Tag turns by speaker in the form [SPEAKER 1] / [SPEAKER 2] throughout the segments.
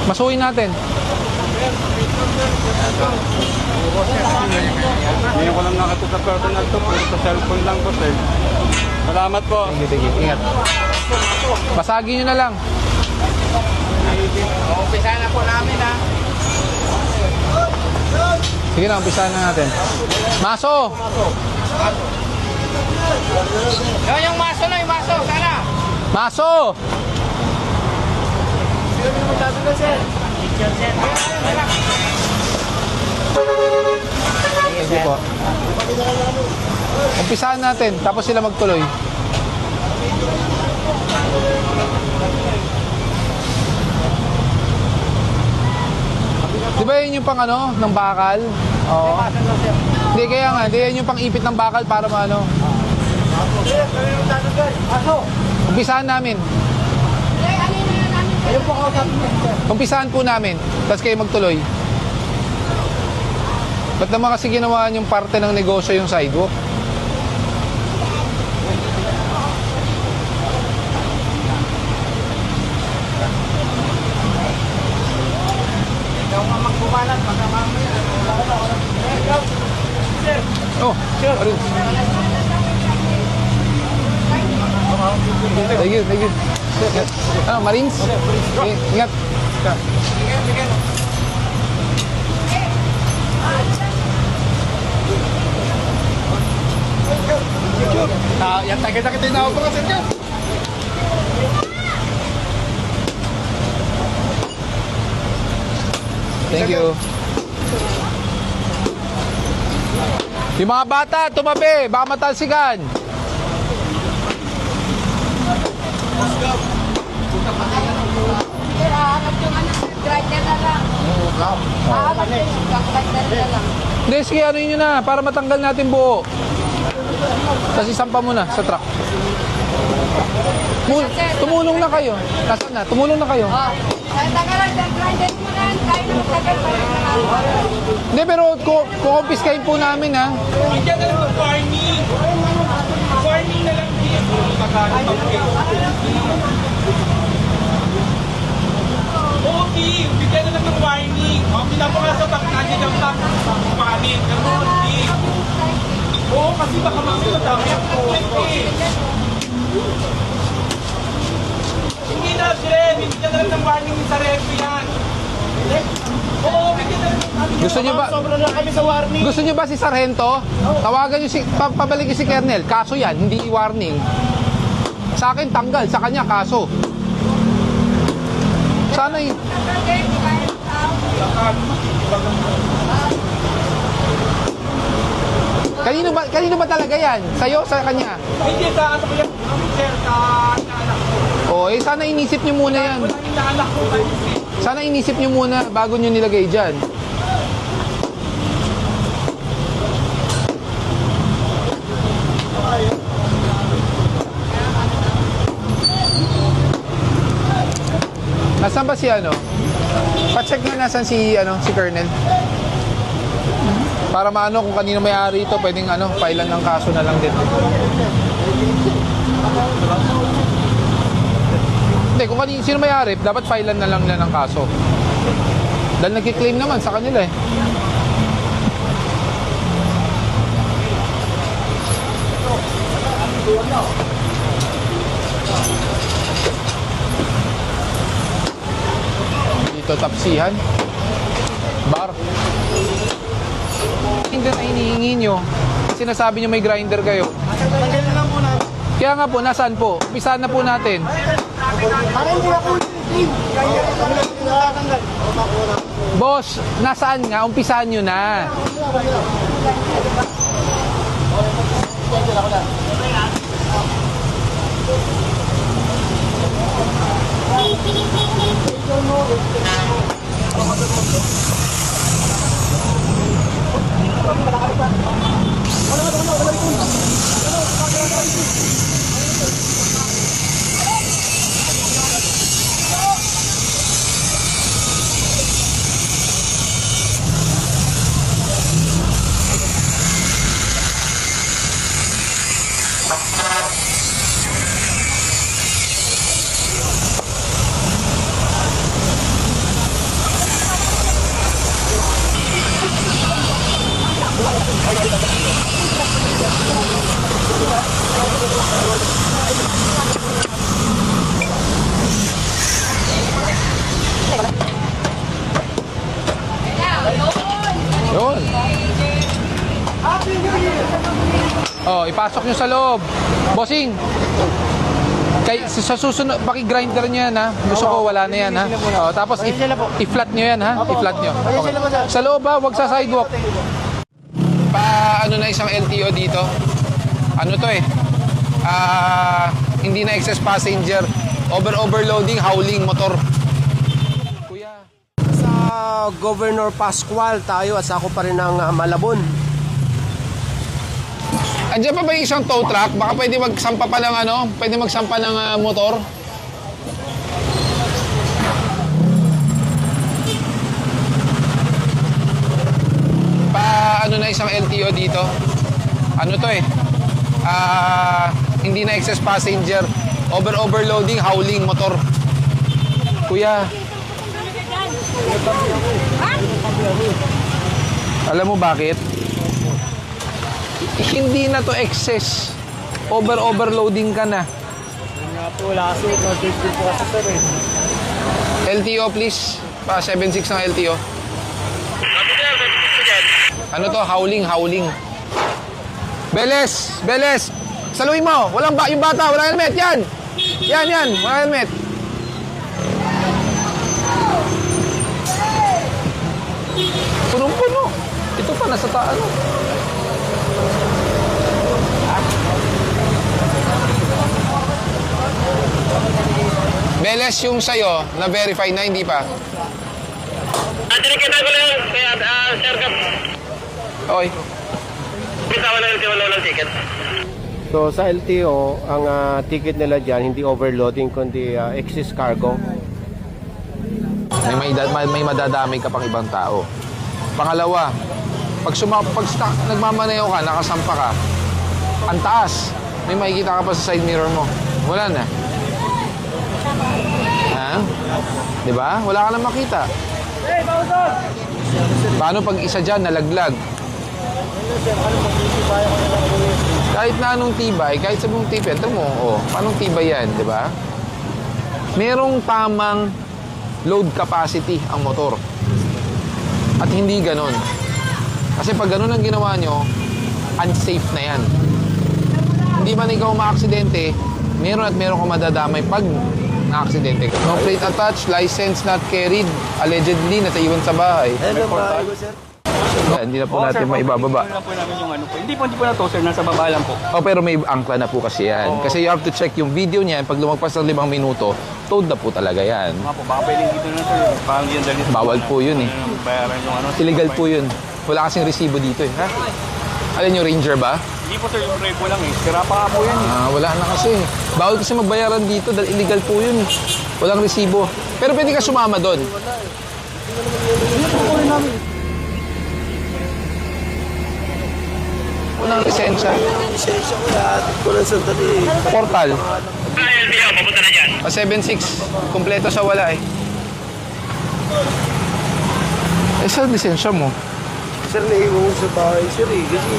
[SPEAKER 1] Masuhin natin.
[SPEAKER 2] Hindi ko lang nakita sa personal to, pero sa cellphone lang po, sir. Salamat po.
[SPEAKER 1] Sige, ingat. Basagin nyo na lang.
[SPEAKER 2] Umpisa na po namin, ha.
[SPEAKER 1] Sige na, umpisahan na natin. Maso!
[SPEAKER 2] Yung maso na, yung maso, sana.
[SPEAKER 1] Maso! Sige po. Umpisahan natin, tapos sila magtuloy. Di ba yun yung pang ano, ng bakal? Oo. Hindi, kaya nga, hindi yan yung pang ipit ng bakal para maano. Umpisahan namin. Umpisahan po namin, tapos kayo magtuloy. Ba't naman kasi ginawa yung parte ng negosyo yung sidewalk? Oh, sure. Thank you. Ingat. Ano, Marines? Okay, ingat.
[SPEAKER 2] Yan, tagay-tagay na ako po, sir.
[SPEAKER 1] Thank you. Yung mga bata, tumabi. Baka matalsikan.
[SPEAKER 3] Grinder na lang. Grinder na lang.
[SPEAKER 1] Hindi, sige, ano yun na, para matanggal natin buo. Tapos isampa mo na sa truck. Tumulong na kayo. Nasaan na? Tumulong na kayo.
[SPEAKER 3] Tagal lang, grinder mo na. Tayo na magtagal pa rin na.
[SPEAKER 1] Hindi, pero kukumpiskahin po namin, ha?
[SPEAKER 2] Bigyan na lang ng warning. Warning na lang dito. Okay, bigyan na lang ng warning. Pinapakasa sa pagkakanya ng pagkakamit. Oo, kasi baka mamaya dami ang kuwet. Hindi na, Jen. Bigyan na lang ng warning sa repo yan. Oo, bigyan na lang ng warning.
[SPEAKER 1] Sobra na kami sa warning. Gusto nyo ba si Sargento? Tawagan nyo pabalik nyo si Kernel. Kaso yan, hindi warning. Sa akin, tanggal. Sa kanya, kaso. Sana yun. Kanino ba talaga yan? Sa'yo, sa kanya?
[SPEAKER 2] Hindi, sa ano ko yan, sir, sa anak ko.
[SPEAKER 1] Sana inisip nyo muna yan.
[SPEAKER 2] Wala yung anak ko kayo, sir.
[SPEAKER 1] Sana inisip nyo muna bago nyo nilagay dyan. Nasaan ba si ano? Pa-check na nasan si Colonel. Para maano kung kanino may-ari ito, pwedeng filean ng kaso na lang din. Hindi, kung sino may-ari, dapat filean na lang nila ng kaso. Dahil nagki-claim naman sa kanila eh. Dito tapsihan. Bar. Hindi na hinihingi nyo. Sinasabi nyo may grinder kayo. Kaya nga po, nasaan po? Umpisahan na po natin. Boss, nasaan nga? Umpisahan nyo na. Yun. Oh, ipasok nyo sa loob. Bossing. Sa susunod, paki-grinder nyo yan ha. Gusto ko wala na yan ha. Oh, tapos i-flat nyo yan ha. I-flat nyo. Okay. Sa loob ha, wag sa sidewalk. Ano na isang LTO dito? Ano to eh? Hindi na excess passenger. Overloading, howling motor. Kuya.
[SPEAKER 4] Sa Governor Pascual tayo at ako pa rin ng Malabon.
[SPEAKER 1] Andiyan pa ba yung isang tow truck? Baka pwede magsampa pa ng ano? Pwede magsampa ng motor? Ano na isang LTO dito? Ano to eh? Hindi na excess passenger. Overloading, howling motor. Kuya. Alam mo bakit? Hindi na to excess. Overloading ka na.
[SPEAKER 2] Nga po, wala kasi. No-safety po kasi sir eh.
[SPEAKER 1] LTO please. 76 ng LTO. Ano to? Howling. Beles! Saluhin mo! Yung bata, walang helmet! Yan! Walang helmet! Punong-puno! Ito pa, nasa taan. Beles yung sa'yo, na-verify na, hindi pa.
[SPEAKER 5] Tinikita ko lang kaya Sir Gab.
[SPEAKER 1] Okay.
[SPEAKER 5] Bisa walang ticket.
[SPEAKER 4] So sa LTO, ang ticket nila dyan, hindi overloading kundi excess cargo.
[SPEAKER 1] May madadamay ka pang ibang tao. Pangalawa, pag nagmamaneho ka, nakasampa ka, ang taas, may makikita ka pa sa side mirror mo. Wala na. Ha? Diba? Wala ka na makita. Paano pag isa dyan nalaglag? Kahit na anong tibay, kahit sa buong tibay, ito mo, paanong tibay yan, di ba? Merong tamang load capacity ang motor. At hindi ganon. Kasi pag ganon ang ginawa nyo, unsafe na yan. Hindi man ikaw maaksidente, meron kang madadamay pag na-aksidente ka. No plate attached, license not carried, allegedly nataiwan sa bahay.
[SPEAKER 4] Hello, bahay ko, sir.
[SPEAKER 1] Hindi na po natin maibababa.
[SPEAKER 2] Lang po namin yung ano po. Hindi po na to sir, nasa baba lang po.
[SPEAKER 1] Pero may angkla na po kasi yan. Kasi you have to check yung video niyan. Pag lumagpas ng 5 minuto, towed na po talaga yan.
[SPEAKER 2] Mga po, baka pwedeng dito na sir. Parang yan dali.
[SPEAKER 1] Bawal po yun eh.
[SPEAKER 2] Bayaran yung ano.
[SPEAKER 1] Illegal po yun. Wala kasing resibo dito eh. Ha? Alam nyo, Ranger ba?
[SPEAKER 2] Hindi po sir, yung repo lang eh. Sira pa po yan eh.
[SPEAKER 1] Wala na kasi. Bawal kasi magbayaran dito dahil illegal po yun. Walang resibo. Pero pwede ka sumama doon. Walang lisensya.
[SPEAKER 4] Lisensya ko lahat. Walang sandali.
[SPEAKER 1] Portal.
[SPEAKER 5] LBO, papunta na dyan.
[SPEAKER 1] 7.6. Kompleto sa wala eh. Saan lisensya mo?
[SPEAKER 4] Sir, naiwan ko sa bahay, sir eh. Kasi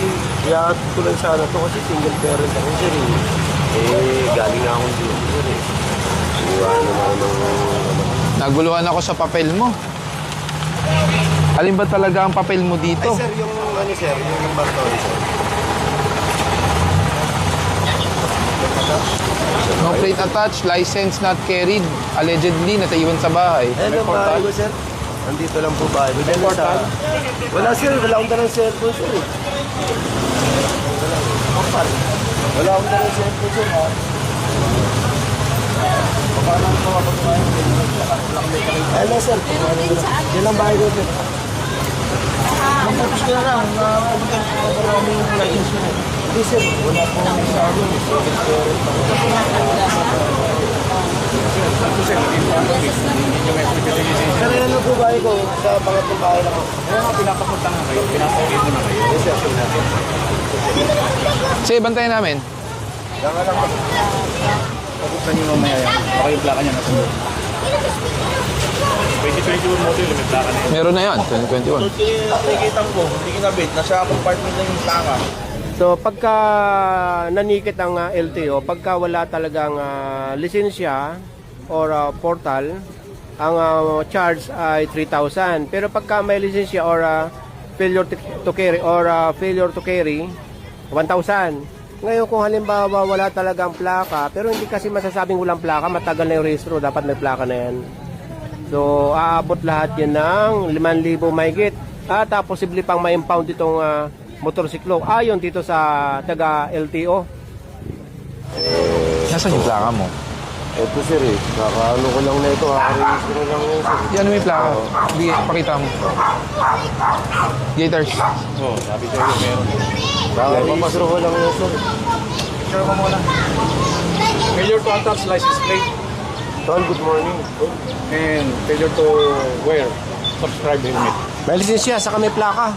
[SPEAKER 4] iyahat ko lang sana to kasi single parent ako, sir eh. Galing na akong dito, sir eh. Iwanan ako ng...
[SPEAKER 1] Naguluhan ako sa papel mo. Alin ba talaga ang papel mo dito?
[SPEAKER 4] Ay, sir, yung bartoli, sir.
[SPEAKER 1] No plate attached, license not carried, allegedly nataiwan sa bahay.
[SPEAKER 4] Hello, bahay ko, sir. Nandito lang po bahay ko. Wala, sir. Wala akong dalang cellphone, sir eh. Wala akong dalang cellphone, sir, ha? Hello, sir. Yan lang bahay ko, sir. Magpapos ko na lang. Pumunta ko maraming license ko. Hindi, sir. Wala po sa akin. Sir, yan lang po bahay ko. Sa pangatong bahay lang ako.
[SPEAKER 2] Kaya pinapapunta nga kayo. Pinapakit mo na kayo.
[SPEAKER 4] Yes, sir.
[SPEAKER 1] Sige, bantayan namin.
[SPEAKER 4] Lang lang ako.
[SPEAKER 2] Pagpunta niyo mamaya yan. Baka yung plaka niya nasunod. 2021 model, may plaka na yun.
[SPEAKER 1] Meron na yan, 2021.
[SPEAKER 6] Nakikita ko, hindi kinabit. Nasa compartment lang yung plaka. So pagka nanikit ang LTO, pagka wala talagang lisensya or portal, ang charge ay 3,000. Pero pagka may lisensya or failure to carry 1,000. Ngayon kung halimbawa wala talagang plaka, pero hindi kasi masasabing walang plaka, matagal na yung registro, dapat may plaka na yan. So aabot lahat yan ng 5,000 mahigit. At posible pang ma-impound itong motorsiklo ayon dito sa taga LTO.
[SPEAKER 1] Nasaan yung plaka mo?
[SPEAKER 4] Ito sir eh, kakaano ko lang na ito, kakaregistro lang yan sir.
[SPEAKER 1] Yan may plaka. Hindi, pakita mo. Gators.
[SPEAKER 4] Oo, sabi sa'yo meron. Kakaregistro ko lang yan sir.
[SPEAKER 2] Picture mo muna. Failure to attach license plate
[SPEAKER 4] Tol, good morning.
[SPEAKER 2] and failure to wear subscribe helmet.
[SPEAKER 6] May lisensya, saka may plaka.